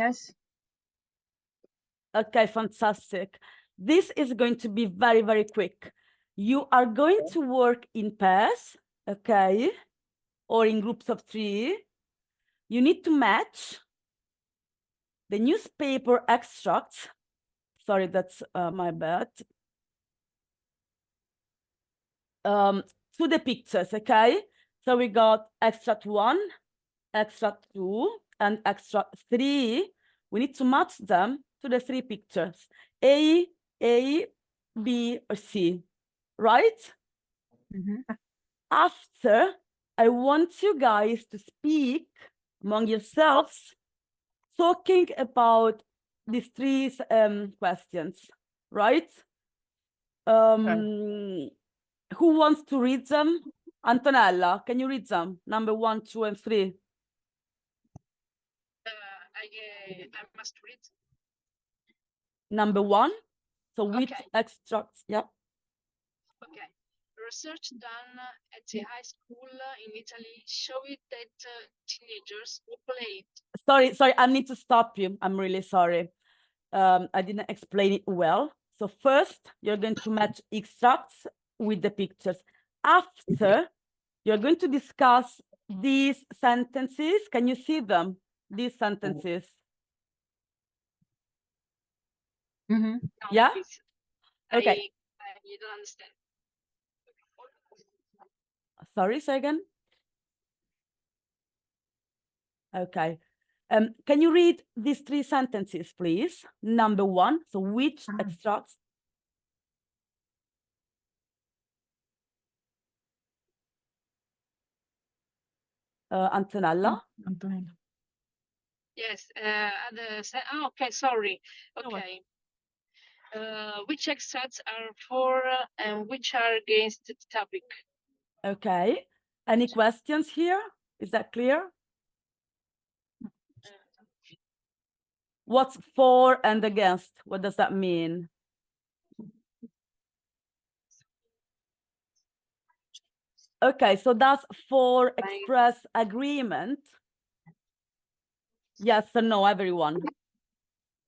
Yes. Okay, fantastic. This is going to be very, very quick. You are going to work in pairs, okay, or in groups of 3. You need to match the newspaper extracts. Sorry, that's my bad. To the pictures, okay? So we got extract 1, extract 2, and extract 3. We need to match them to the 3 pictures, A, B, or C, right? After, I want you guys to speak among yourselves, talking about these 3 questions, right? Who wants to read them? Antonella, can you read them? Number 1, 2, and 3. I must read. Number 1. So which Okay. extracts? Yeah. Okay. Research done at the high school in Italy showed that teenagers who played. Sorry, I need to stop you. I'm really sorry. I didn't explain it well. So first, you're going to match extracts with the pictures. After, you're going to discuss these sentences. Can you see them? These sentences. No, Yeah? please. Okay. You don't understand. Sorry, say again. Okay. Can you read these 3 sentences, please? Number 1. So which extracts? Antonella? Antonella. Yes. Okay. Sorry. No worries. Okay. Which extracts are for and which are against the topic? Okay. Any questions here? Is that clear? What's for and against? What does that mean? Okay, so that's for express agreement. Yes or no, everyone?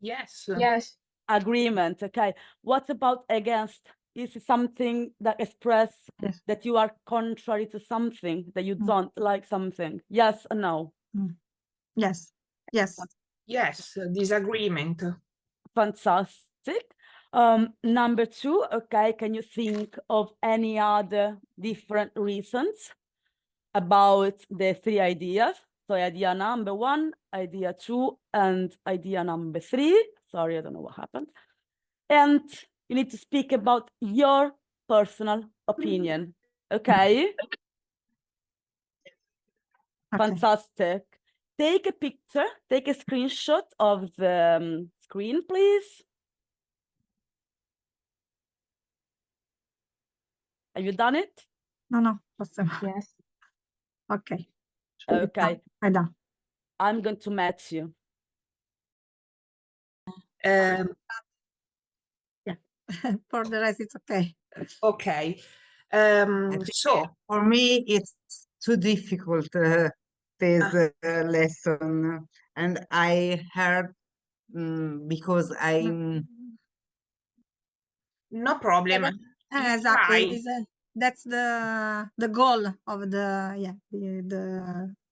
Yes. Yes. Agreement, okay. What about against? Is it something that express Yes. that you are contrary to something, that you don't like something? Yes or no? Yes. Yes. Yes, disagreement. Fantastic. Number 2, okay, can you think of any other different reasons about the 3 ideas? So idea number 1, idea 2, and idea number 3. Sorry, I don't know what happened. And you need to speak about your personal opinion, okay? Fantastic. Take a picture, take a screenshot of the screen, please. Have you done it? No, prossime. Yes. Okay. Okay. I done. I'm going to match you. Yeah. For the rest, it's okay. Okay. So For me, it's too difficult, this lesson. And I heard because I'm no problem. Exactly. Try. That's the goal of the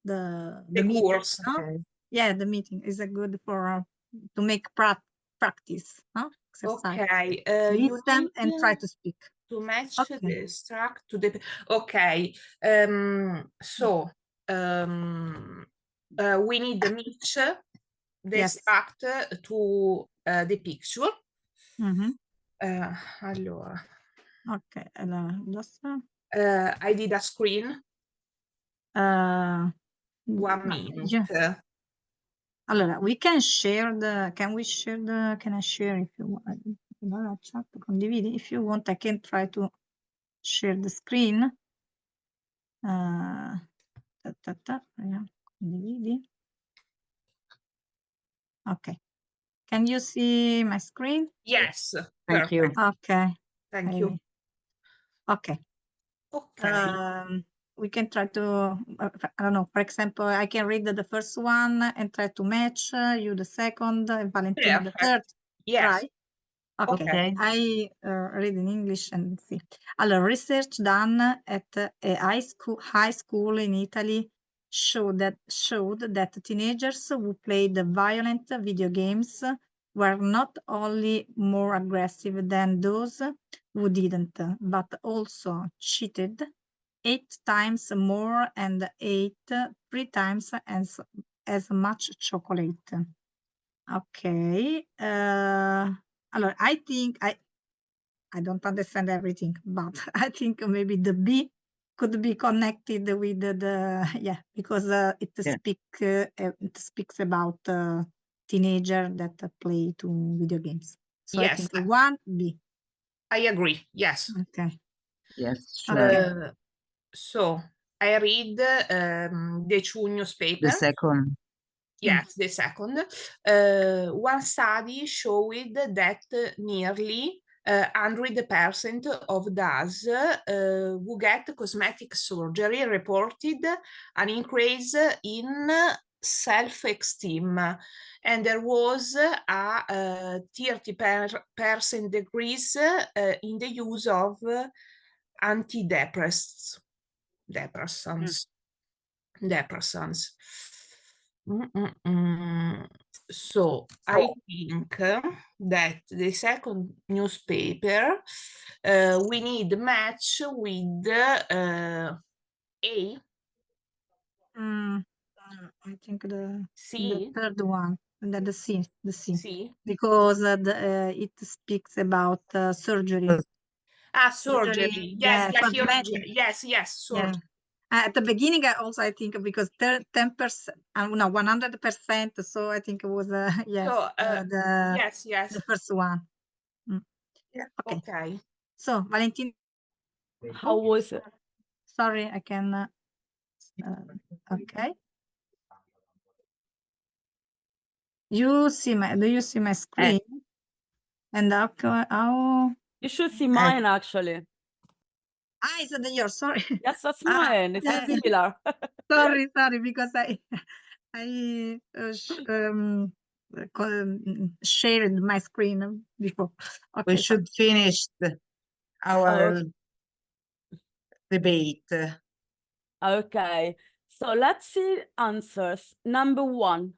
The meeting. course. No? okay. Yeah, the meeting is a good for to make practice. Huh? Exercise. Okay. You Listen need and try to speak. to match Okay. the extract to the. Okay. So we need to match the Yes. extract to the picture. Mm-hmm. Allora, Okay. Adesso. I did a screen. 1 minute. Allora, we can share the. Can we share the? Can I share if you want? Chat, condividi. If you want, I can try to share the screen. Yeah, condividi. Okay. Can you see my screen? Yes. Thank you. Okay. Thank you. Okay. Okay. we can try to, I don't know, for example, I can read the first one and try to match you the second, and Valentina the Perfect. third. Yes. Try. Okay. Okay. I read in English and see. Allora, research done at a high school in Italy showed that teenagers who played violent video games were not only more aggressive than those who didn't, but also cheated 8 times more and ate 3 times as much chocolate. Okay. Allora, I think I don't understand everything, but I think maybe the B could be connected with the yeah, because it Yeah. speaks about teenager that play to video games. So I Yes, think one B. I agree. Yes. Okay. Yes, sure. Okay. So I read the June newspaper. The second. Yes, the second. One study showed that nearly 100% of those who get cosmetic surgery reported an increase in self-esteem, and there was a 30% decrease in the use of antidepressants. Depressants. So I think that the second newspaper we need match with A. I think the C. third one, the C, C. because it speaks about surgery. Surgery. Yes, yeah, like cosmetic. yes, surgery. Yeah. At the beginning, I also think because 10%, no, 100%. So I think it was yes, So yes. the first one. Yeah. Okay. Okay. So Valentina, How was it? sorry, I can. Okay. Do you see my screen? And how? You should see mine actually. Is that yours? Sorry. Yes, that's mine. It's yeah. similar. Sorry, because I shared my screen before. Okay, We should finish our debate. Okay, so let's see answers. Number 1,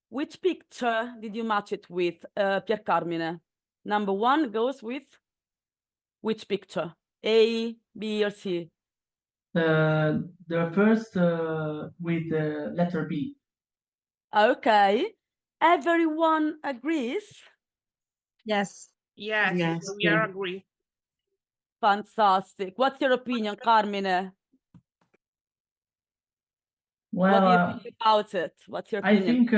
which picture did you match it with, Pier Carmine? Number 1 goes with which picture? A, B, or C? The first with the letter B. Okay, everyone agrees? Yes. Yes, we are agree. Fantastic. What's your opinion, Carmine? Well, what do you think about it? What's your opinion?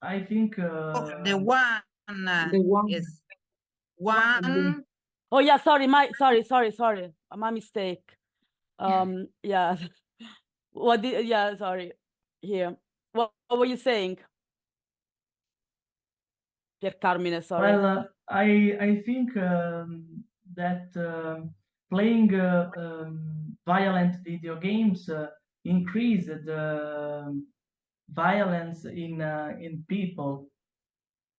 I think The one is one. Oh yeah, sorry, sorry. My mistake. Yeah. Sorry. Here. What were you saying? Pier Carmine, sorry. Well, I think that playing violent video games increase the violence in people.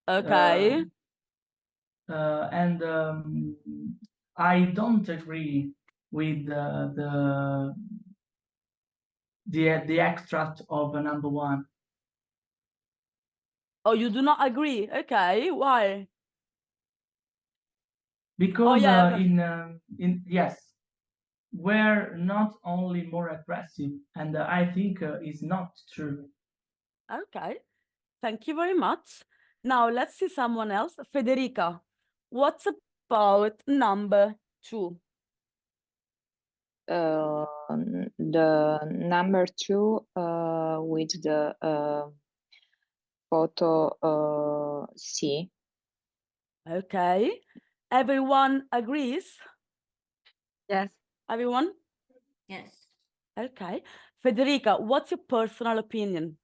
Okay. And I don't agree with the extract of number 1. Oh, you do not agree? Okay, why? Because yeah. in yes, we're not only more aggressive, and I think is not true. Okay, thank you very much. Now let's see someone else. Federica, what's about number 2? The number 2 with the photo C. Okay, everyone agrees? Yes. Everyone? Yes. Okay, Federica, what's your personal opinion?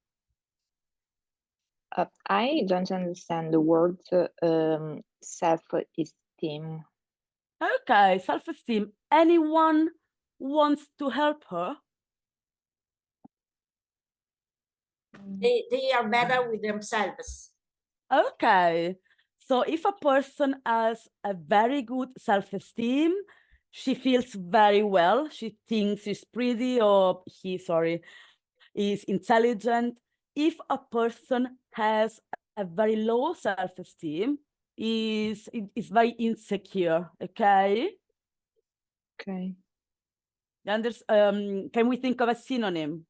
I don't understand the word self-esteem. Okay, self-esteem. Anyone wants to help her? They are better with themselves. Okay, so if a person has a very good self-esteem, she feels very well, she thinks she's pretty, or is intelligent. If a person has a very low self-esteem, is very insecure, okay? Okay. And there's, can we think of a synonym?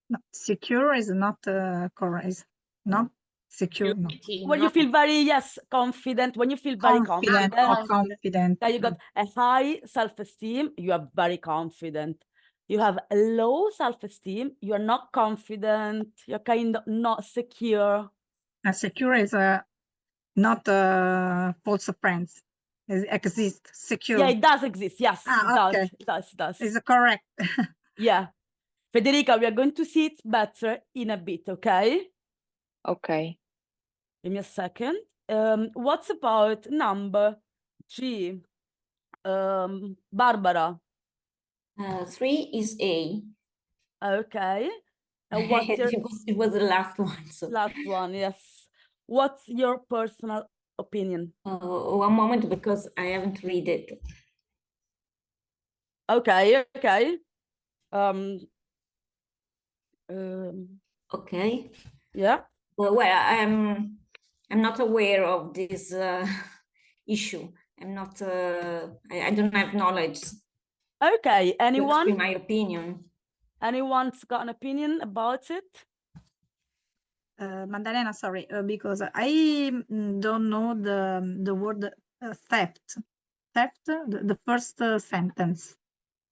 No, secure is not correct. No, secure. No. When you feel very, yes, confident, when you feel very confident, confident. that you got a high self-esteem, you are very confident. You have a low self-esteem, you are not confident, you're kind of not secure. Secure is not false friends. It exists. Secure. Yeah, it does exist. Yes, okay. it does. Is correct. Yeah. Federica, we are going to see it better in a bit, okay? Okay. Give me a second. What's about number 3? Barbara. 3 is A. Okay. And what's your it was the last one. So last one? Yes. What's your personal opinion? one moment, because I haven't read it. Okay. Okay. Yeah. Well, I'm not aware of this issue. I'm not. I don't have knowledge. Okay. To Anyone? explain my opinion. Anyone's got an opinion about it? Maddalena, sorry, because I don't know the word theft. Theft, the first sentence.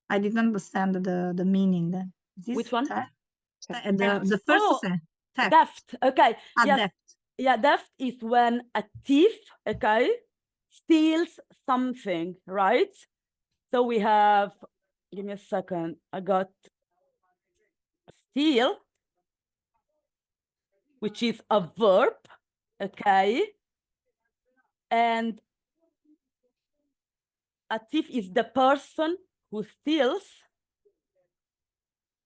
I didn't understand the meaning. Which one? The first sentence. Theft. Okay. Yes. Theft. Yeah, theft is when a thief, okay, steals something, right? So we have, give me a second, I got steal, which is a verb, okay? And a thief is the person who steals.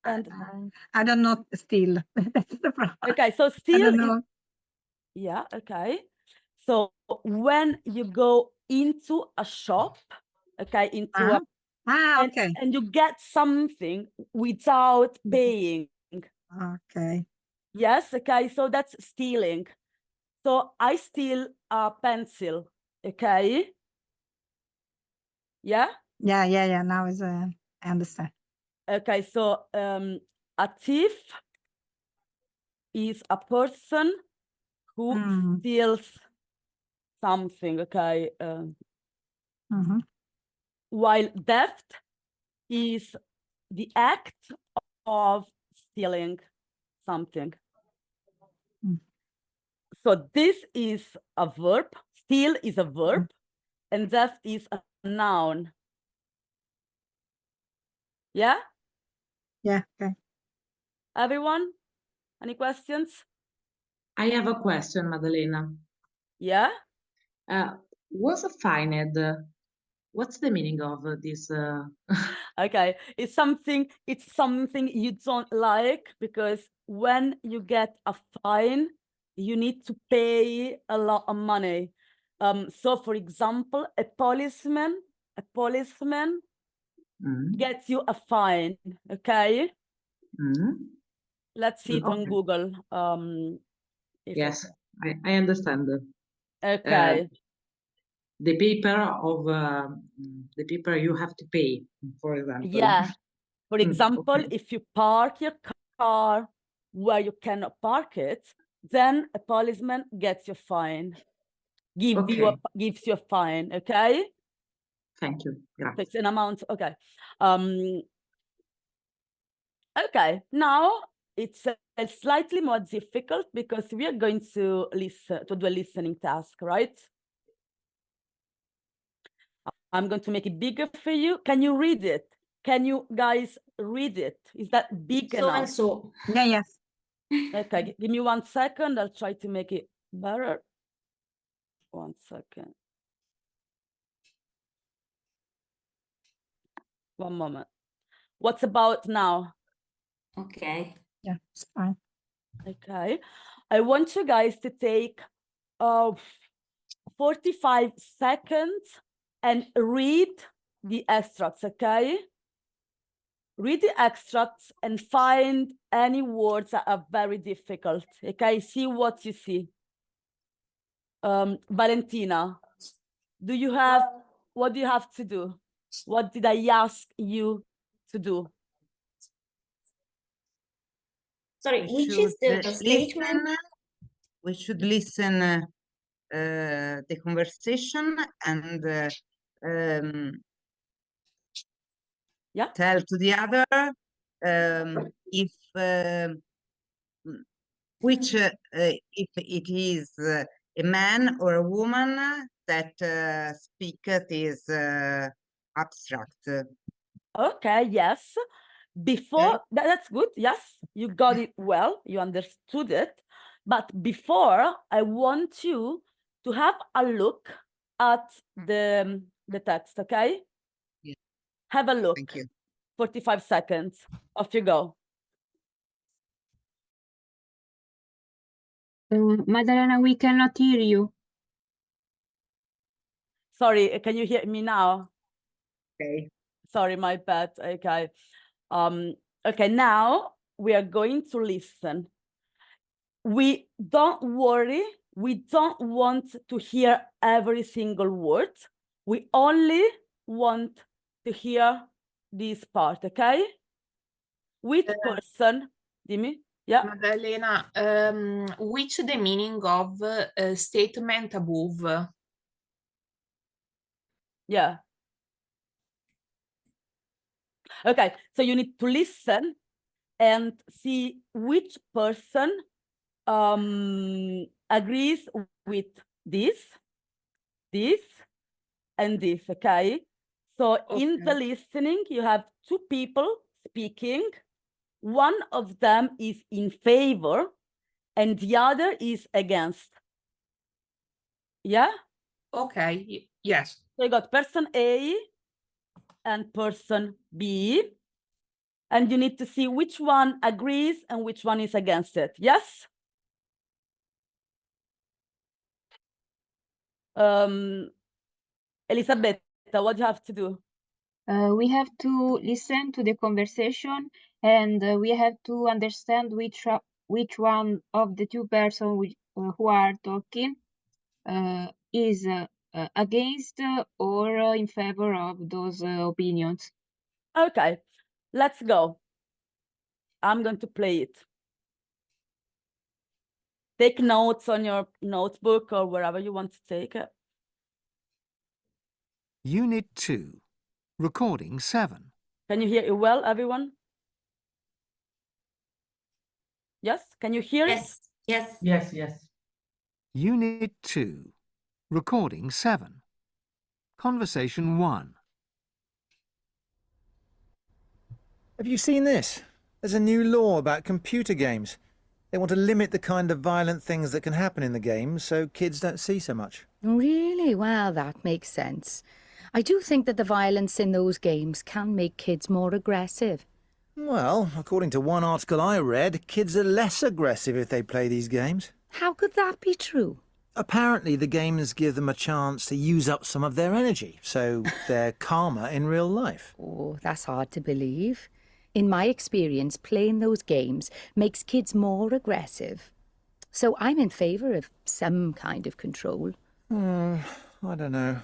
And I don't know steal. That's the problem. okay, so I steal don't know. yeah, okay. So when you go into a shop, okay, into a okay. and you get something without paying. Okay. Yes, okay, so that's stealing. So I steal a pencil, okay? Yeah? Yeah. Now is I understand. Okay, so a thief is a person who steals something, okay? While theft is the act of stealing something. So this is a verb, steal is a verb, and theft is a noun. Yeah? Yeah, okay. Everyone? Any questions? I have a question, Maddalena. Yeah? Was fined? What's the meaning of this? Okay, it's something you don't like, because when you get a fine, you need to pay a lot of money. So for example, a policeman gets you a fine, okay? Let's see it on Google. Yes, I understand. Okay. The paper you have to pay, for example. Yeah. For example, if you park your car where you cannot park it, then a policeman gets your fine. Gives you a fine, okay? Thank you. So it's an amount, okay. Okay, now it's slightly more difficult because we are going to do a listening task, right? I'm going to make it bigger for you. Can you read it? Can you guys read it? Is that big enough? And so. Yeah, yes. Okay, give me 1 second. I'll try to make it better. 1 second. 1 moment. What's about now? Okay. Yeah, it's fine. Okay. I want you guys to take 45 seconds and read the extracts, okay? Read the extracts and find any words that are very difficult, okay? See what you see. Valentina, what do you have to do? What did I ask you to do? Sorry, We which is should the statement? we should listen the conversation and Yeah. tell to the other if which if it is a man or a woman that speak this abstract. Okay, yes. Before that's good. Yes, you got it well. You understood it. But before, I want you to have a look at the text, okay? Yeah. Have a look. Thank you. 45 seconds. Off you go. Maddalena, we cannot hear you. Sorry, can you hear me now? Okay. Sorry, my bad. Okay. Okay, now we are going to listen. Don't worry, we don't want to hear every single word. We only want to hear this part, okay? Which person, Dimmi? Yeah. Maddalena, which the meaning of statement above? Yeah. Okay, so you need to listen and see which person agrees with this, and this, okay? So in the listening, you have two people speaking. One of them is in favor and the other is against. Yeah? Okay, yes. So you got person A and person B, and you need to see which one agrees and which one is against it. Yes? Elisabetta, what do you have to do? We have to listen to the conversation, and we have to understand which one of the two persons who are talking is against or in favor of those opinions. Okay, let's go. I'm going to play it. Take notes on your notebook or wherever you want to take it. Unit 2, Recording 7. Can you hear it well, everyone? Yes? Can you hear it? Yes. Yes, yes. Unit 2, Recording 7. Conversation 1. Have you seen this? There's a new law about computer games. They want to limit the kind of violent things that can happen in the games so kids don't see so much. Really? Well, that makes sense. I do think that the violence in those games can make kids more aggressive. Well, according to one article I read, kids are less aggressive if they play these games. How could that be true? Apparently, the games give them a chance to use up some of their energy, so they're calmer in real life. Oh, that's hard to believe. In my experience, playing those games makes kids more aggressive. So I'm in favour of some kind of control. I don't know.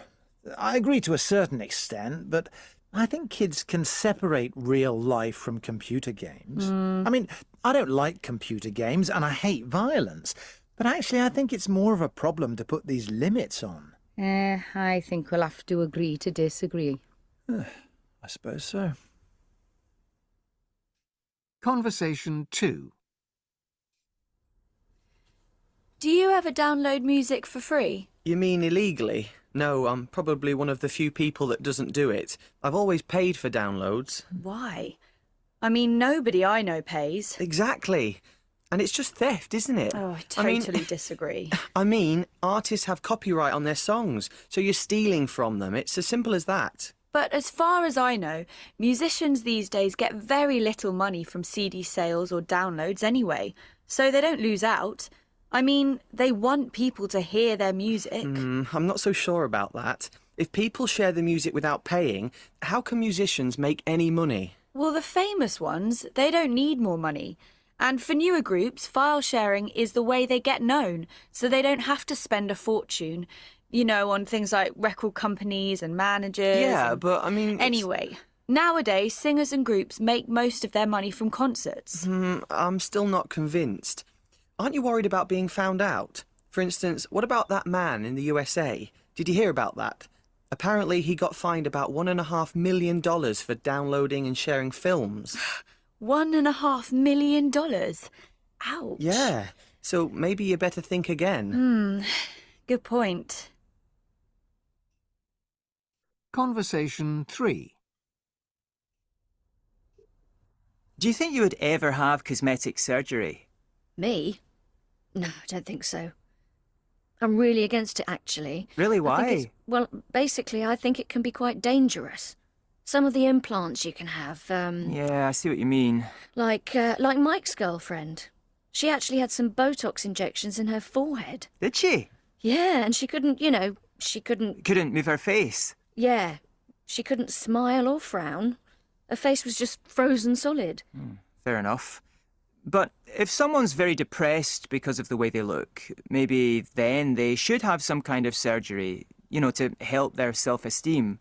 I agree to a certain extent, but I think kids can separate real life from computer games. I mean, I don't like computer games and I hate violence, but actually I think it's more of a problem to put these limits on. I think we'll have to agree to disagree. I suppose so. Conversation 2. Do you ever download music for free? You mean illegally? No, I'm probably one of the few people that doesn't do it. I've always paid for downloads. Why? I mean, nobody I know pays. Exactly. And it's just theft, isn't it? Oh, I totally disagree. I mean, artists have copyright on their songs, so you're stealing from them. It's as simple as that. But as far as I know, musicians these days get very little money from CD sales or downloads anyway, so they don't lose out. I mean, they want people to hear their music. I'm not so sure about that. If people share the music without paying, how can musicians make any money? Well, the famous ones, they don't need more money. And for newer groups, file sharing is the way they get known, so they don't have to spend a fortune, you know, on things like record companies and managers. Yeah, but I mean... Anyway, nowadays, singers and groups make most of their money from concerts. I'm still not convinced. Aren't you worried about being found out? For instance, what about that man in the USA? Did you hear about that? Apparently he got fined about $1.5 million for downloading and sharing films. $1.5 million? Ouch. Yeah, so maybe you better think again. Good point. Conversation 3. Do you think you would ever have cosmetic surgery? Me? No, I don't think so. I'm really against it, actually. Really? Why? Well, basically, I think it can be quite dangerous. Some of the implants you can have, Yeah, I see what you mean. like Mike's girlfriend. She actually had some Botox injections in her forehead. Did she? Yeah, and she couldn't, you know, she couldn't... Couldn't move her face? Yeah, she couldn't smile or frown. Her face was just frozen solid. Fair enough. But if someone's very depressed because of the way they look, maybe then they should have some kind of surgery, you know, to help their self-esteem.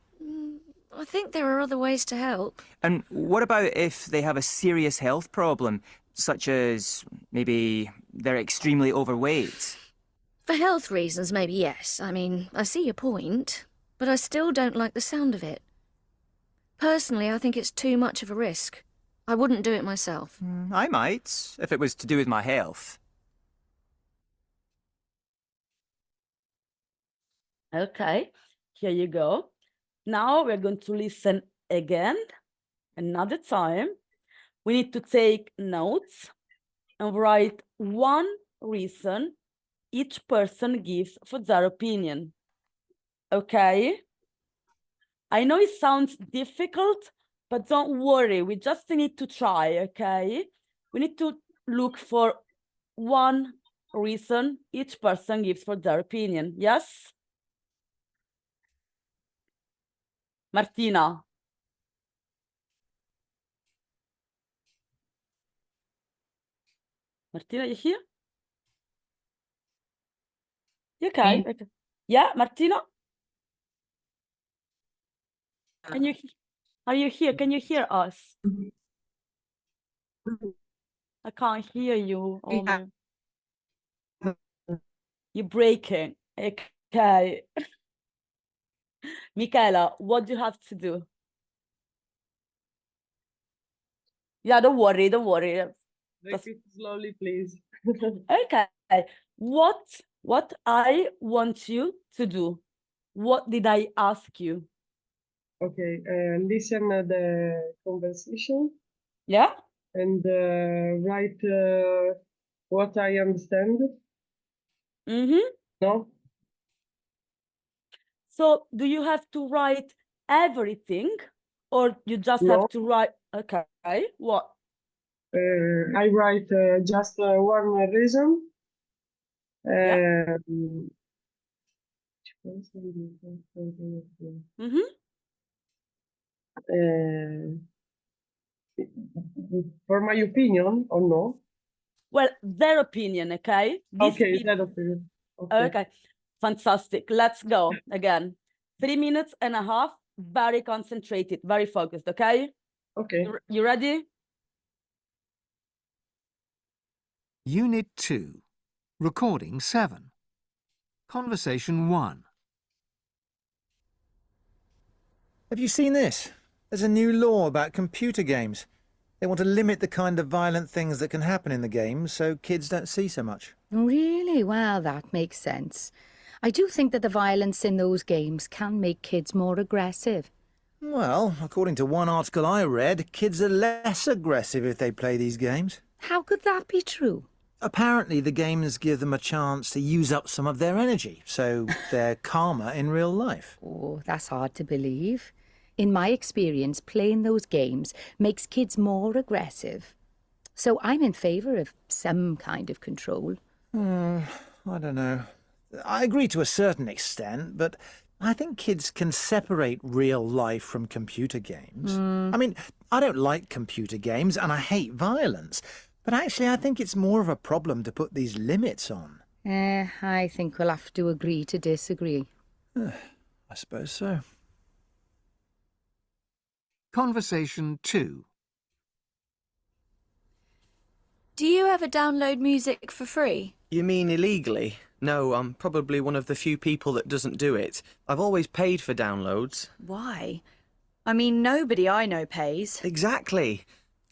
I think there are other ways to help. And what about if they have a serious health problem, such as maybe they're extremely overweight? For health reasons, maybe yes. I mean, I see your point, but I still don't like the sound of it. Personally, I think it's too much of a risk. I wouldn't do it myself. I might, if it was to do with my health. Okay, here you go. Now we're going to listen again, another time. We need to take notes and write one reason each person gives for their opinion. Okay? I know it sounds difficult, but don't worry, we just need to try, okay? We need to look for one reason each person gives for their opinion, yes? Martina. Martina, you here? You okay? Me? Okay. Yeah, Martina? Can you, are you here? Can you hear us? I can't hear you. Yeah. You're breaking. Okay. Michaela, what do you have to do? Yeah, don't worry, don't worry. Repeat slowly, please. Okay. What I want you to do? What did I ask you? Okay, listen the conversation. Yeah. And write what I understand. No? So do you have to write everything or you just have to write, okay, what? I write just one reason. For my opinion or no? Well, their opinion, okay? Okay, their opinion. Okay, fantastic. Let's go again. 3 minutes and a half, very concentrated, very focused, okay? Okay. You ready? Unit 2. Recording 7. Conversation 1. Have you seen this? There's a new law about computer games. They want to limit the kind of violent things that can happen in the games so kids don't see so much. Really? Well, that makes sense. I do think that the violence in those games can make kids more aggressive. Well, according to one article I read, kids are less aggressive if they play these games. How could that be true? Apparently, the games give them a chance to use up some of their energy, so they're calmer in real life. Oh, that's hard to believe. In my experience, playing those games makes kids more aggressive. So I'm in favour of some kind of control. I don't know. I agree to a certain extent, but I think kids can separate real life from computer games. I mean, I don't like computer games and I hate violence, but actually I think it's more of a problem to put these limits on. I think we'll have to agree to disagree. I suppose so. Conversation 2. Do you ever download music for free? You mean illegally? No, I'm probably one of the few people that doesn't do it. I've always paid for downloads. Why? I mean, nobody I know pays. Exactly.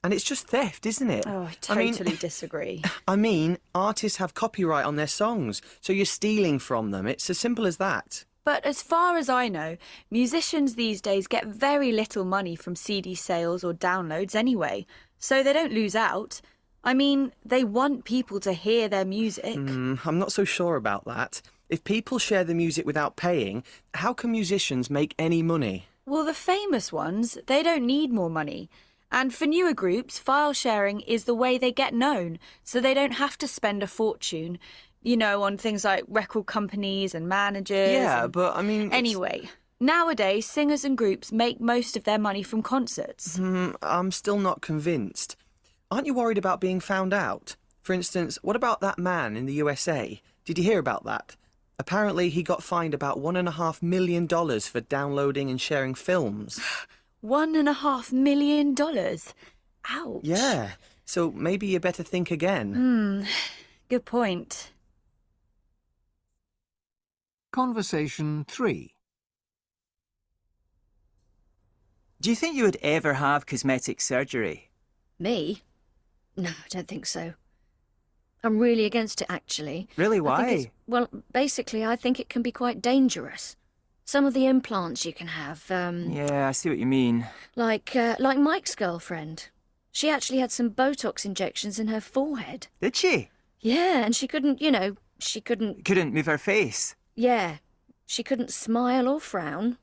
And it's just theft, isn't it? Oh, I totally disagree. I mean, artists have copyright on their songs, so you're stealing from them. It's as simple as that. But as far as I know, musicians these days get very little money from CD sales or downloads anyway, so they don't lose out. I mean, they want people to hear their music. I'm not so sure about that. If people share the music without paying, how can musicians make any money? Well, the famous ones, they don't need more money. And for newer groups, file sharing is the way they get known, so they don't have to spend a fortune, you know, on things like record companies and managers. Yeah, but I mean... Anyway, nowadays, singers and groups make most of their money from concerts. I'm still not convinced. Aren't you worried about being found out? For instance, what about that man in the USA? Did you hear about that? Apparently he got fined about $1.5 million for downloading and sharing films. $1.5 million? Ouch. Yeah, so maybe you better think again. Good point. Conversation 3. Do you think you would ever have cosmetic surgery? Me? No, I don't think so. I'm really against it, actually. Really? Well, Why? basically, I think it can be quite dangerous. Some of the implants you can have, Yeah, I see what you mean. like Mike's girlfriend. She actually had some Botox injections in her forehead. Did she? Yeah, and she couldn't, she couldn't... Couldn't move her face? Yeah, she couldn't smile or frown.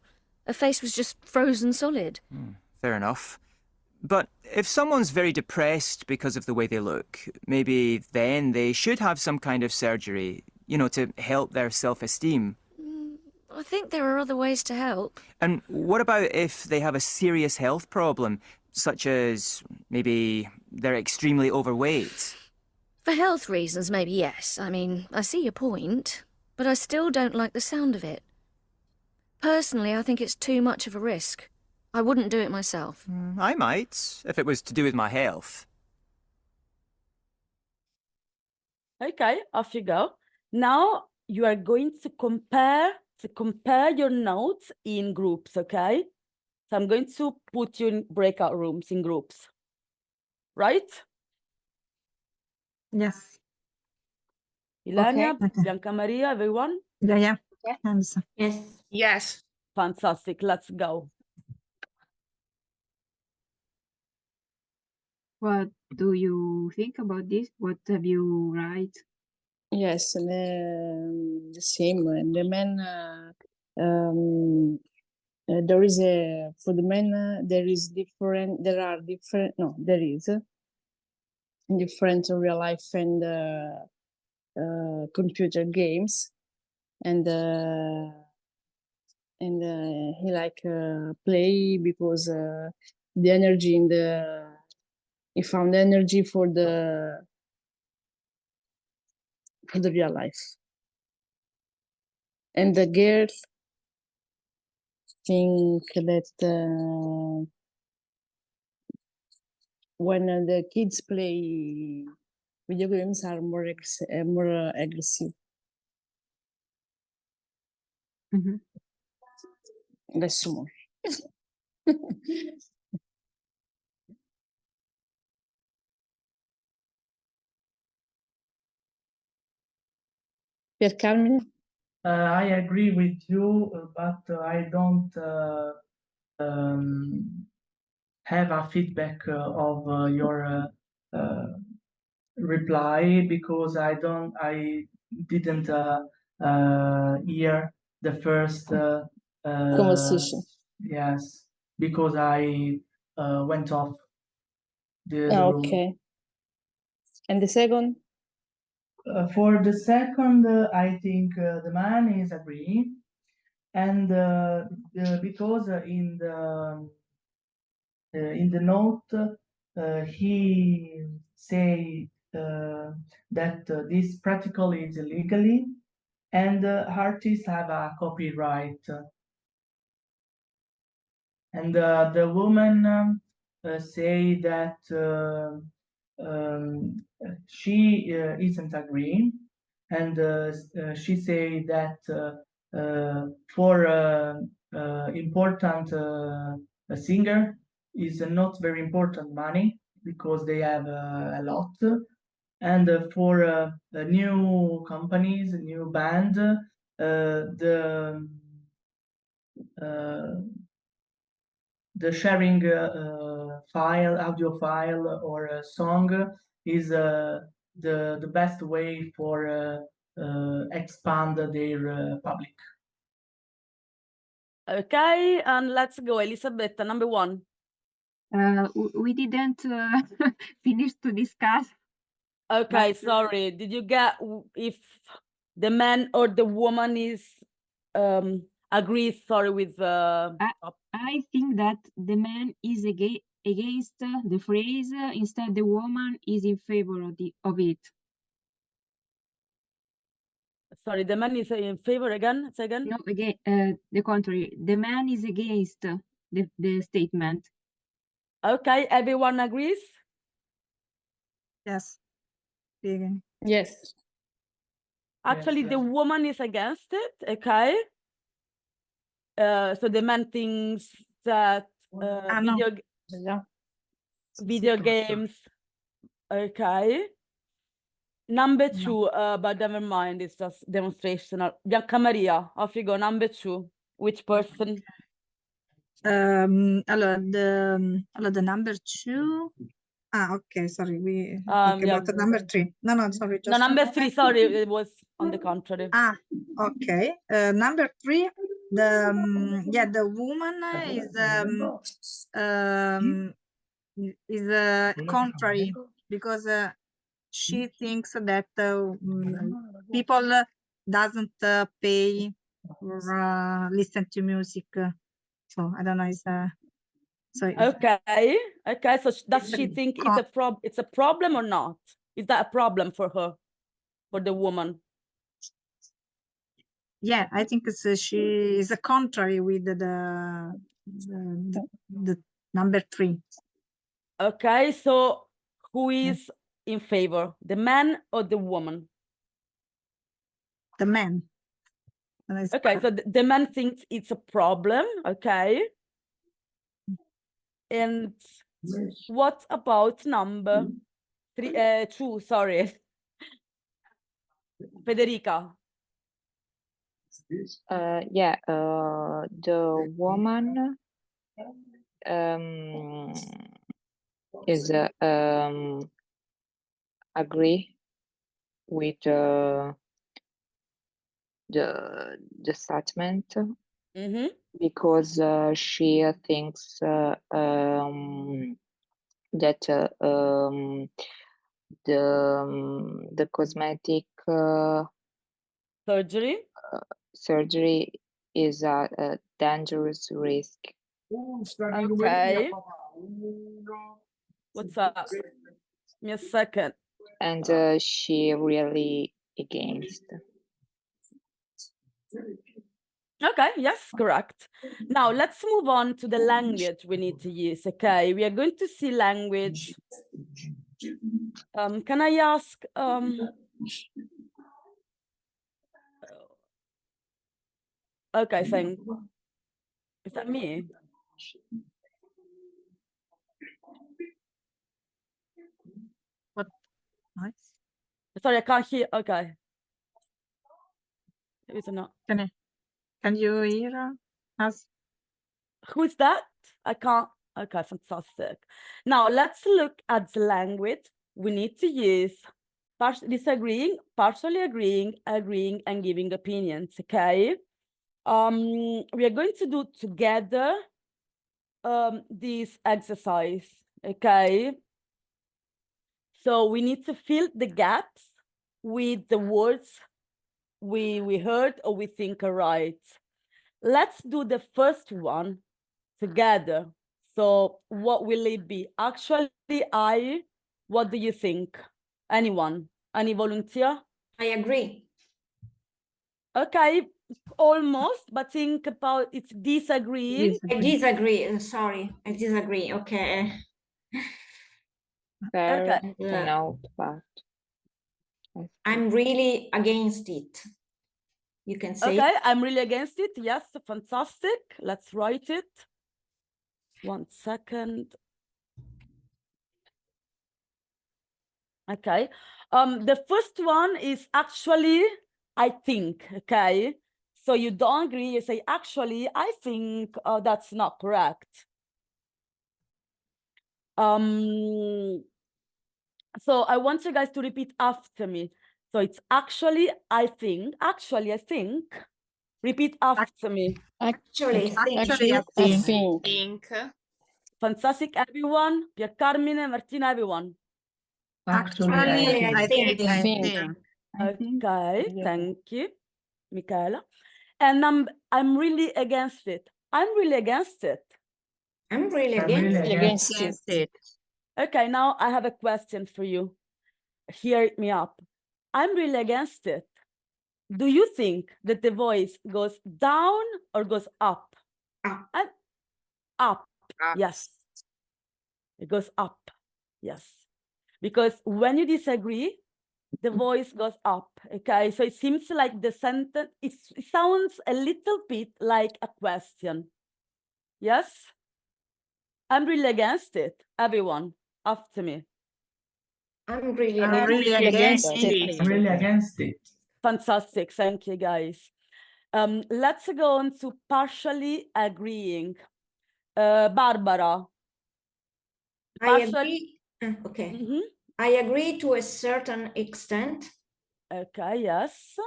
Her face was just frozen solid. Fair enough. But if someone's very depressed because of the way they look, maybe then they should have some kind of surgery, to help their self-esteem. I think there are other ways to help. And what about if they have a serious health problem, such as maybe they're extremely overweight? For health reasons, maybe yes. I mean, I see your point, but I still don't like the sound of it. Personally, I think it's too much of a risk. I wouldn't do it myself. I might, if it was to do with my health. Okay, off you go. Now you are going to compare your notes in groups, okay? So I'm going to put you in breakout rooms in groups, right? Yes. Ilania, Okay. Bianca Maria, everyone? Yeah. Yes. Yes. Fantastic, let's go. What do you think about this? What have you write? Yes, the same. The men, there is for the men, there is different real life and computer games, and he like play because the energy he found energy for the real life. And the girl think that when the kids play video games are more aggressive. That's more. Per Carmine? I agree with you, but I don't have a feedback of your reply because I didn't hear the first Conversation. Yes. because I went off the room. Okay. And the second? For the second, I think the man is agreeing, and because in the note he say that this practical is illegally, and artists have a copyright. And the woman say that she isn't agreeing, and she say that for important a singer is not very important money because they have a lot, and for new companies, new band, the sharing audio file or a song is the best way for expand their public. Okay, and let's go, Elisabetta, number 1. We didn't finish to discuss. Okay, sorry. Did you get if the man or the woman is agrees? Sorry, with I think that the man is against the phrase. Instead, the woman is in favor of it. Sorry, the man is in favor again. Say again. No, again, the contrary. The man is against the statement. Okay, everyone agrees. Yes. Yes. Actually, Yes, the woman is against it. Okay. So the man thinks that video games. Okay. Number 2, but never mind. It's just demonstrational. Bianca Maria, off you go. Number 2. Which person? Allora, the number 2. Okay, sorry, we talk about the number 3. No, sorry, No, just number 3, sorry, it was on the contrary. Okay. Number 3, the woman is contrary because she thinks that people doesn't pay or listen to music. So I don't know. Okay. So does she think it's a problem or not? Is that a problem for her, for the woman? Yeah, I think she is a contrary with the number 3. Okay, so who is in favor, the man or the woman? The man. Okay, so the man thinks it's a problem. Okay. And what about number 2? Sorry, Federica. The woman is agree with the statement because she thinks that the cosmetic surgery is a dangerous risk. Okay. What's up? Give me a second. And she really against. Okay, yes, correct. Now let's move on to the language we need to use. Okay, we are going to see language. Can I ask okay, thank. Is that me? What? Nice. Sorry, I can't hear. Okay. Is it not? Can you hear us? Who is that? I can't. Okay, fantastic. Now let's look at the language we need to use. Disagreeing, partially agreeing, agreeing, and giving opinions. Okay. We are going to do together this exercise, okay? So we need to fill the gaps with the words we heard or we think are right. Let's do the first one together. So what will it be? Actually, what do you think? Anyone? Any volunteer? I agree. Okay, almost, but think about it's disagreeing. I disagree. Sorry, I disagree. Okay. Fair Okay. to note, but I'm really against it. You can say. Okay, I'm really against it. Yes, fantastic. Let's write it. 1 second. Okay. The first one is actually, I think, okay? So you don't agree, you say, actually, I think that's not correct. So I want you guys to repeat after me. So it's actually, I think. Repeat after me. Actually, I think. Fantastic, everyone. Pier Carmine, Martina, everyone. Actually, I think. Okay, thank you, Michaela. And I'm really against it. I'm really against it. I'm really Against it. Okay, now I have a question for you. Hear me up. I'm really against it. Do you think that the voice goes down or goes up? Up. Up. Yes. It goes up. Yes. Because when you disagree, the voice goes up. Okay. So it seems like the sentence, it sounds a little bit like a question. Yes. I'm really against it. Everyone, after me. I'm really against it. I'm really against it. Fantastic. Thank you, guys. Let's go on to partially agreeing. Barbara. I agree. Okay. I agree to a certain extent. Okay, yes.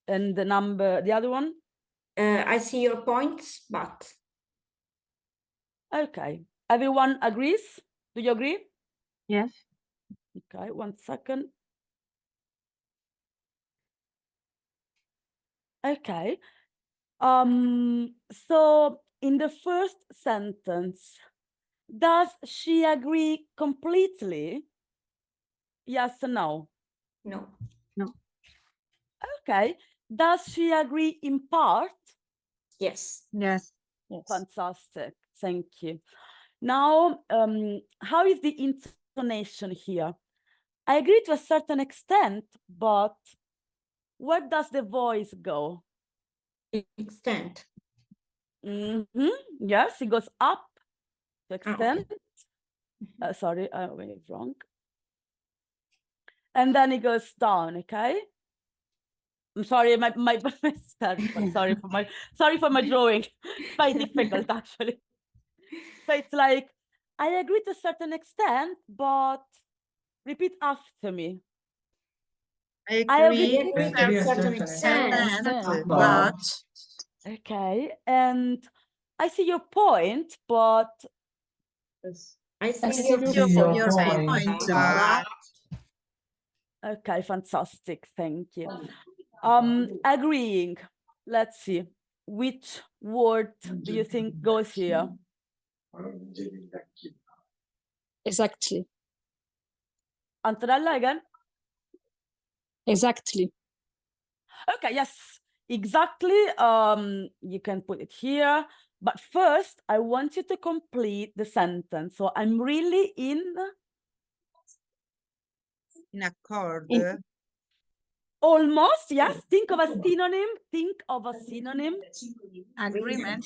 And the other one? I see your points, but. Okay. Everyone agrees? Do you agree? Yes. Okay, 1 second. Okay. So in the first sentence, does she agree completely? Yes or no? No. No. Okay. Does she agree in part? Yes. Yes. Fantastic. Thank you. Now, how is the intonation here? I agree to a certain extent, but where does the voice go? Extent. Yes, it goes up to extent. Okay. Sorry, I went it wrong. And then it goes down, okay? I'm sorry, my sorry for my drawing. It's quite difficult actually. So it's like, I agree to a certain extent, but repeat after me. I agree to a certain extent, but okay, and I see your point, but I see your point, but okay, fantastic, thank you. Agreeing. Let's see. Which word do you think goes here? Exactly. Antonella again? Exactly. Okay, yes, exactly. You can put it here. But first, I want you to complete the sentence. So I'm really in accordo. Almost, yes. Think of a synonym. Agreement.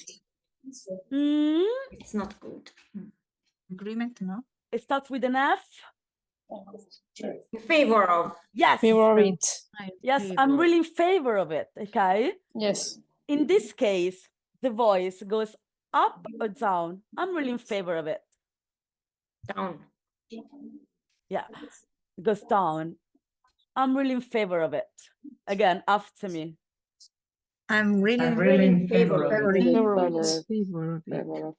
It's not good. Agreement, no? It starts with an F. In favor of. Yes. Favor it. Yes, I'm really in favor of it. Okay. Yes. In this case, the voice goes up or down. I'm really in favor of it. Down. Yeah, it goes down. I'm really in favor of it. Again, after me. I'm really in favor of it. Favor of it.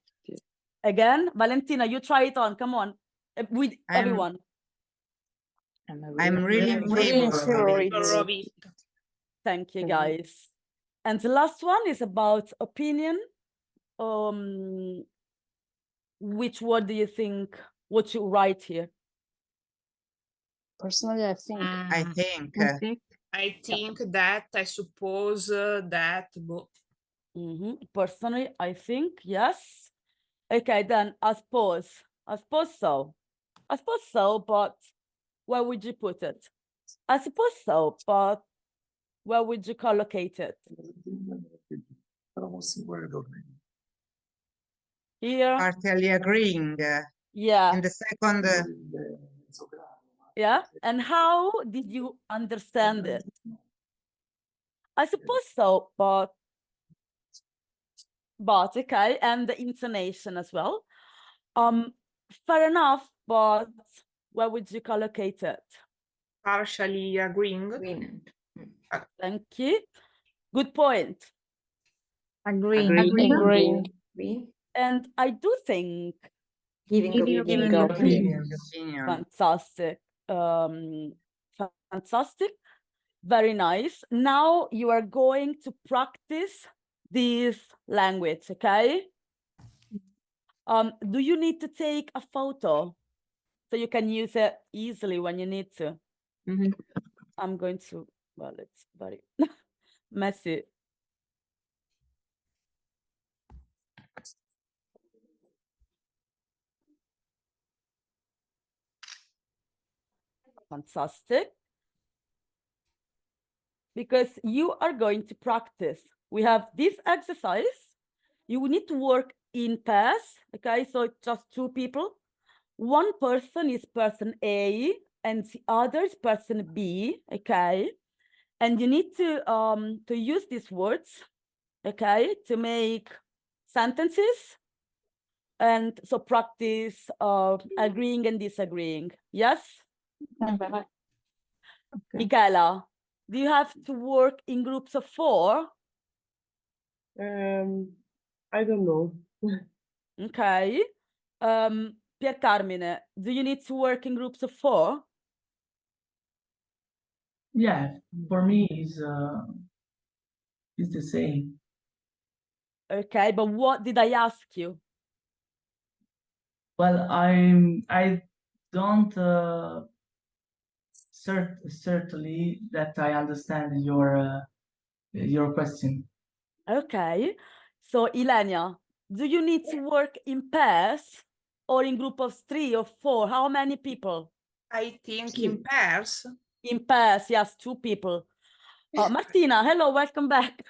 Again, Valentina, you try it on. Come on, with everyone. I'm really in favor of it. Thank you, guys. And the last one is about opinion. Which word do you think? What you write here? Personally, I think. I think that, I suppose that. Personally, I think, yes. Okay, then I suppose so. I suppose so, but where would you put it? I suppose so, but where would you collocate it? Here. Partially agreeing. Yeah. In the second. Yeah. And how did you understand it? I suppose so, but okay, and the intonation as well. Fair enough, but where would you collocate it? Partially agreeing. Thank you. Good point. Agreeing. And I do think Giving your opinion. Fantastic. Fantastic. Very nice. Now you are going to practice this language, okay? Do you need to take a photo so you can use it easily when you need to? I'm going to, well, it's very messy. Fantastic. Because you are going to practice. We have this exercise. You need to work in pairs, okay? So it's just two people. One person is person A and the other is person B, okay? And you need to use these words, okay, to make sentences. And so practice agreeing and disagreeing. Yes? Okay. Michaela, do you have to work in groups of 4? I don't know. Okay. Pier Carmine, do you need to work in groups of 4? Yeah, for me is the same. Okay, but what did I ask you? Well, I don't certainly that I understand your question. Okay, so Ilenia, do you need to work in pairs or in group of 3 or 4? How many people? I think in pairs. In pairs, yes, 2 people. Martina, hello, welcome back.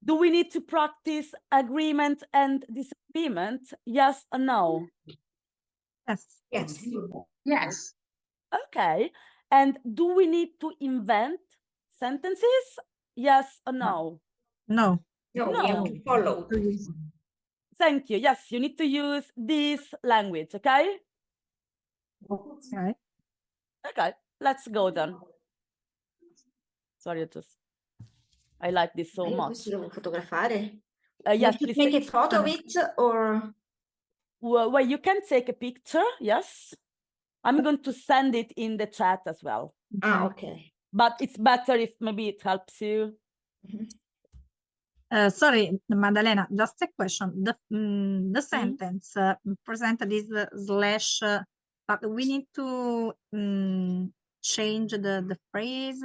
Do we need to practice agreement and disagreement? Yes or no? Yes. Yes. Okay. And do we need to invent sentences? Yes or no? No. No, we have to follow. Thank you. Yes, you need to use this language, okay? Okay. Okay, let's go then. Sorry, I like this so much. Questo devo fotografare. Yes, We should make a photo of it, or? Well, you can take a picture, yes. I'm going to send it in the chat as well. Ah, okay. But it's better if maybe it helps you. Sorry, Maddalena, just a question. The sentence presented is slash, but we need to change the phrase.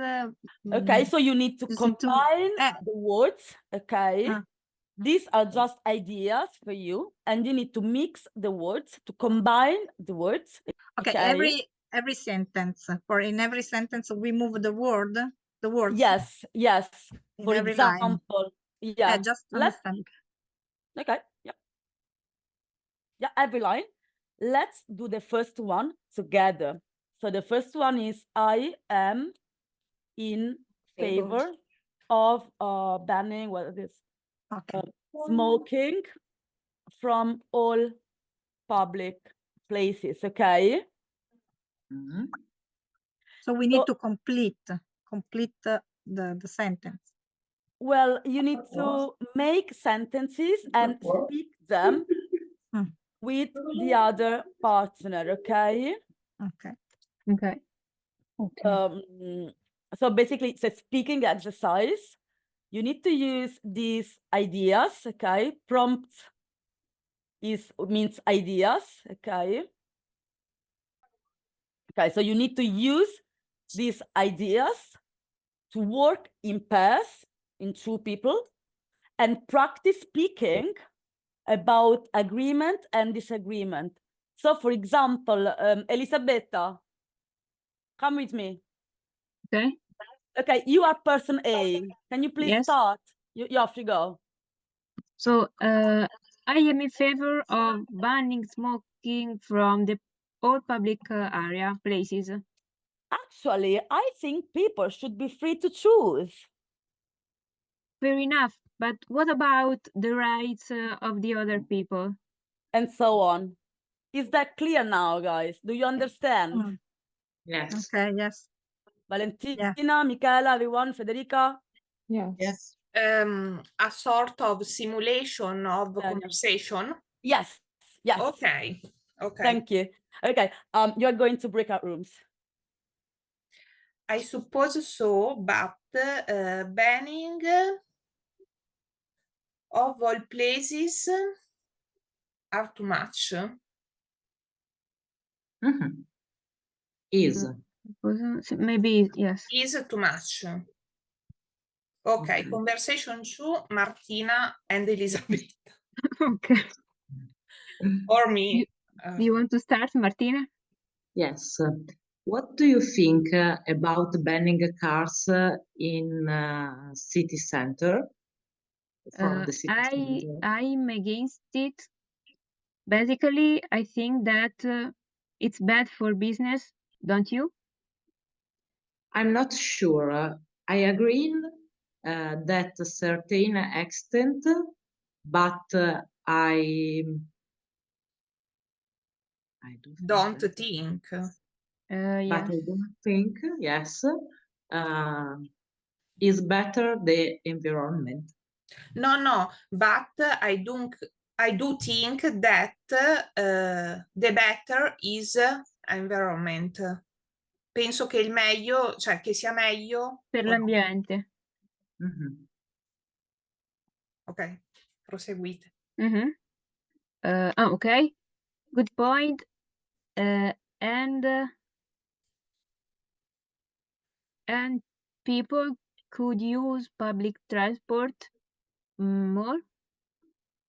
Okay, so you need to combine the words, okay? These are just ideas for you, and you need to mix the words to combine the words. Okay, every sentence, or in every sentence we move the words. Yes. In For every example, line. yeah. Just understand. Okay, yeah, every line. Let's do the first one together. So the first one is I am in favor of banning what it is. Smoking from all public places, okay? So we need to complete the sentence. Well, you need to make sentences and speak them with the other partner, okay? Okay. Okay. So basically, it's a speaking exercise. You need to use these ideas, okay? Prompt means ideas, okay? Okay, so you need to use these ideas to work in pairs, in two people, and practice speaking about agreement and disagreement. So, for example, Elisabetta, come with me. Okay. Okay, you are person A. Can you please Yes. start? You off you go. So, I am in favor of banning smoking from all public area places. Actually, I think people should be free to choose. Fair enough, but what about the rights of the other people? And so on. Is that clear now, guys? Do you understand? Yes. Okay, yes. Valentina, Michaela, everyone, Federica? Yes. A sort of simulation of conversation. Yes. Yes. Okay. Okay. Thank you. Okay. You're going to breakout rooms. I suppose so, but banning of all places are too much. Is. Maybe, yes. Is too much. Okay, conversation 2, Martina and Elisabetta. Okay. Or me. Do you want to start, Martina? Yes. What do you think about banning cars in city center? From the city center? I'm against it. Basically, I think that it's bad for business, don't you? I'm not sure. I agree that a certain extent, but I don't think. But I don't think, yes, is better the environment. No, but I do think that the better is environment. Penso che il meglio, cioè che sia meglio per l'ambiente. Ok, proseguite. Okay, good point. And people could use public transport more.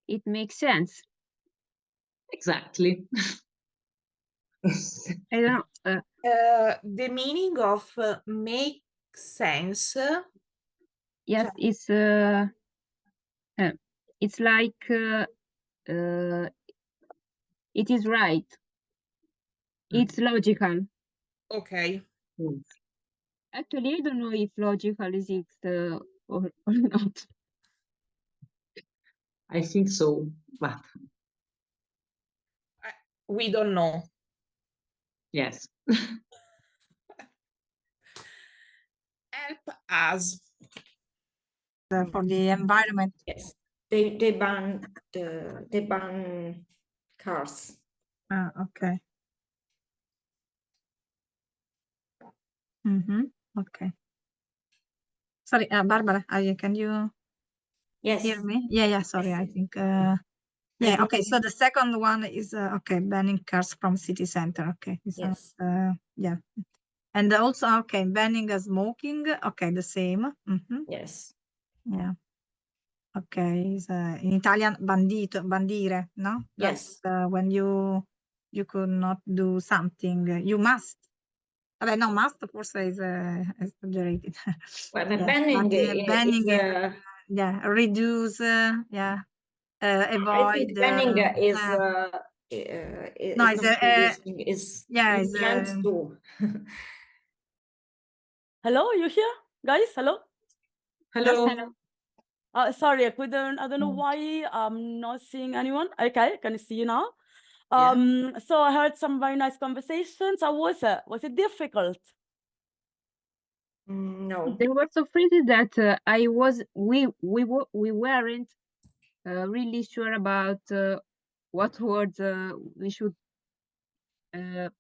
It makes sense. Exactly. I don't know. The meaning of make sense. Yes, it's like it is right. It's logical. Okay. Actually, I don't know if logical is it or not. I think so, but we don't know. Yes. Help us. For the environment. Yes, they ban cars. Okay. Okay. Sorry, Barbara, can you hear me? Yeah, sorry, I think. Yeah, okay, so the second one is, okay, banning cars from city center, okay. Yes. Yeah. And also, okay, banning smoking, okay, the same. Yes. Yeah. Okay, in Italian, bandire, no? Yes. That's, when you could not do something, you must. Vabbè, no, must forse is exaggerated. Well, the Yeah, banning but banning is yeah, reduce, yeah, avoid. I think banning is no, it's it's not reducing, is yeah, you it's can't do. Hello, are you here, guys? Hello. Hello. Hello. Sorry, I don't know why I'm not seeing anyone. Okay, can I see you now? So I heard some very nice conversations. How was it? Was it difficult? No. They were so freezing that we weren't really sure about what words we should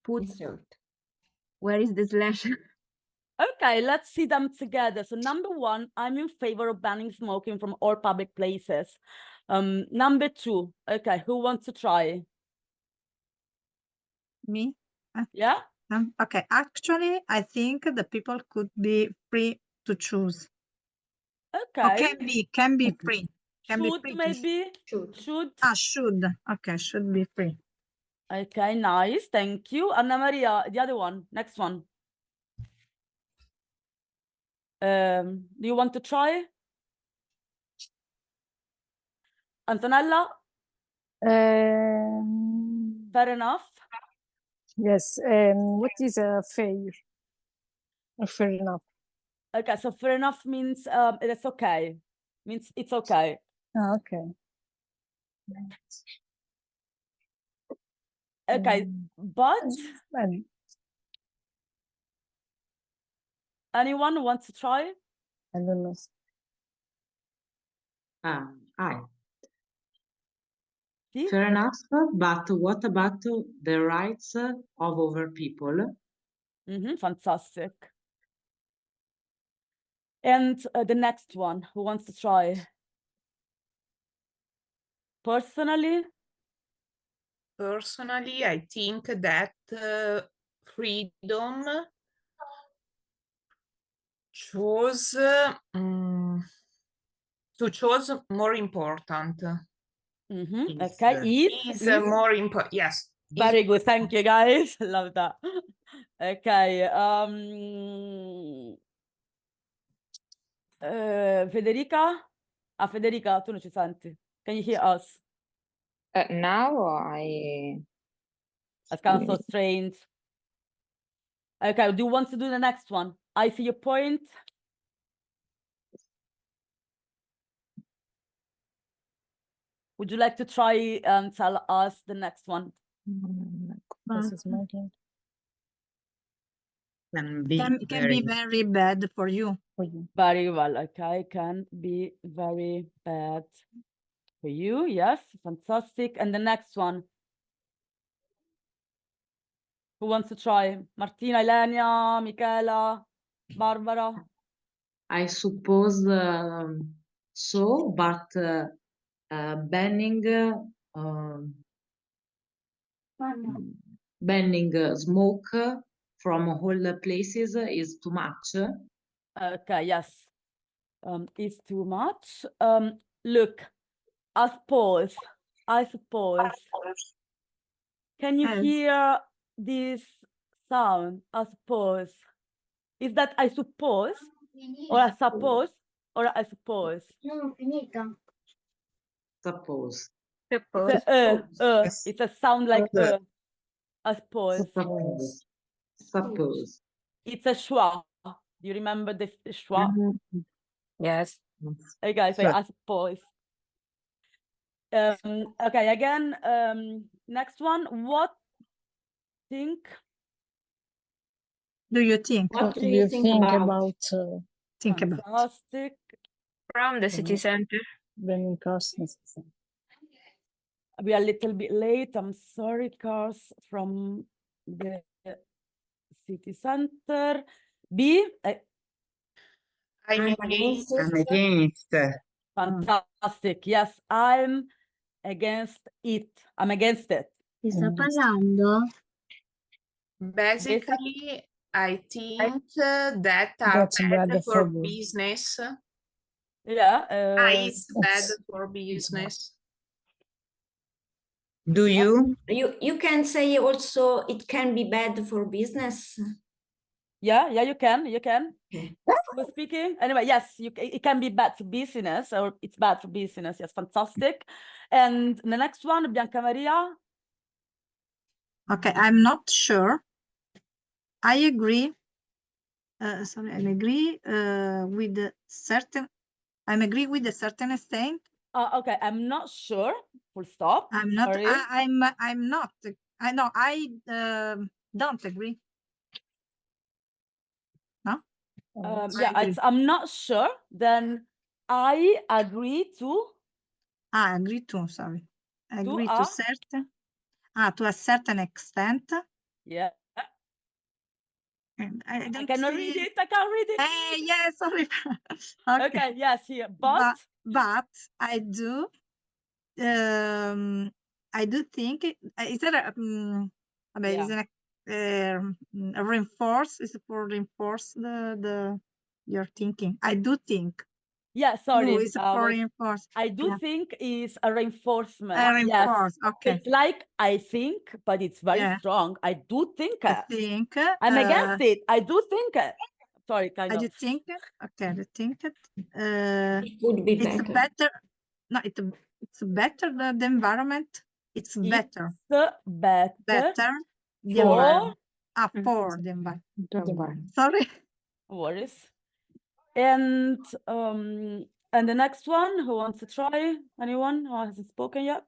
put. Where is the slash? Okay, let's see them together. So number one, I'm in favor of banning smoking from all public places. Number two, okay, who wants to try? Me? Yeah? Okay, actually, I think the people could be free to choose. Okay. Or can be free. Can be Should free maybe? Should. Should. Okay, should be free. Okay, nice, thank you. Anna Maria, the other one, next one. Do you want to try? Antonella? Fair enough. Yes. What is fair? Fair enough. Okay, so fair enough means it's okay. Means it's okay. Ah, okay. Okay, but anyone wants to try? I don't know. Fair enough, but what about the rights of other people? Fantastic. And the next one, who wants to try? Personally, I think that freedom to choose more important. Okay, is more important. Yes. Very good. Thank you, guys. Love that. Okay. Federica? Federica, tu non ci senti. Can you hear us? Now That's kind of so strange. Okay, do you want to do the next one? I see your point. Would you like to try and tell us the next one? Can be very bad for you. Very well, okay. Can be very bad for you. Yes, fantastic. And the next one. Who wants to try? Martina, Elenia, Michela, Barbara? I suppose so, but banning smoke from all the places is too much. Okay, yes. It's too much. Look, I suppose. Can you hear this sound? I suppose. Is that I suppose? Or I suppose? Or I suppose? Suppose. It's a sound like I suppose. Suppose. It's a schwa. Do you remember the schwa? Yes. Okay, so I suppose. Okay, again, next one. What do you think? What do you think about Fantastic. From the city center. banning cars? We are a little bit late. I'm sorry, cars from the city center. B. I'm against. Fantastic. Yes, I'm against it. I'm against it. Ti sta parlando? Basically, I think that are bad for business. Yeah. Is bad for business. Do you? You can say also it can be bad for business. Yeah, you can. We're speaking. Anyway, yes, it can be bad for business, or it's bad for business. Yes, fantastic. And the next one, Bianca Maria. Okay, I'm not sure. I agree. Sorry, I agree with a certain. I'm agree with a certain extent. Okay, I'm not sure. Full stop. I'm not. Sorry. I'm not. I know. I don't agree. No. I'm not sure. Then I agree to. Agree to, sorry. Agree a to a certain extent. Yeah. And I don't cannot read it. I can't read it. Yeah, sorry. Okay, yes, here. But I do think is there is a reinforce, is it for reinforce the your thinking? I do think. Yeah, sorry. Is for reinforce. I do think is a reinforcement. A reinforce, yes. okay. It's like I think, but it's very strong. I do think. I think. I'm against it. I do think. Sorry, kind I of. do think. Okay, I do think it. It would be It's better. No, it's better the environment. It's better. Better. Better. The For. environment. For the environment. Sorry. No worries. And the next one, who wants to try? Anyone who hasn't spoken yet?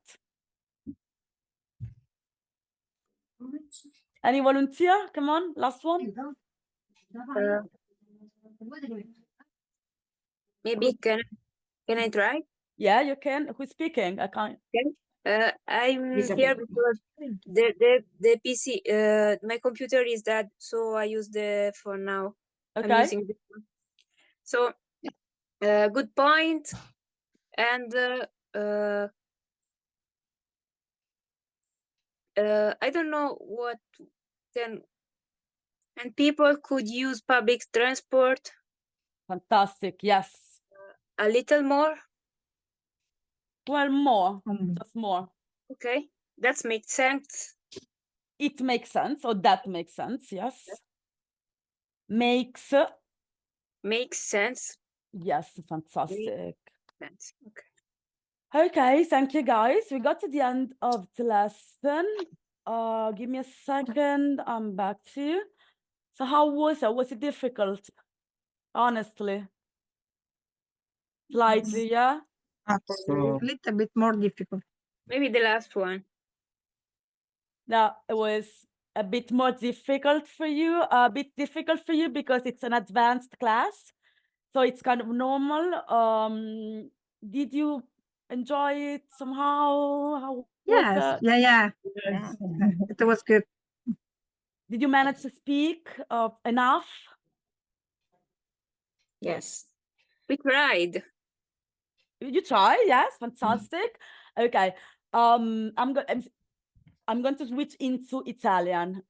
Any volunteer? Come on, last one. Maybe can I try? Yeah, you can. Who's speaking? I can't. I'm here because the PC, my computer is dead, so I use the phone now. Okay. I'm using this one. So, good point. And I don't know what then. And people could use public transport. Fantastic. Yes. A little more. Well, more. Just more. Okay, that makes sense. It makes sense, or that makes sense. Yes. Makes sense. Yes, fantastic. Sense. Okay. Okay, thank you guys. We got to the end of the lesson. Give me a second. I'm back to you. So how was it? Was it difficult? Honestly. Slightly, yeah? A little bit more difficult. Maybe the last one. No, it was a bit more difficult for you. A bit difficult for you because it's an advanced class. So it's kind of normal. Did you enjoy it somehow? How Yes. was it? Yeah. It was good. Did you manage to speak enough? Yes. We tried. You try? Yes, fantastic. Okay. I'm going to switch into Italian.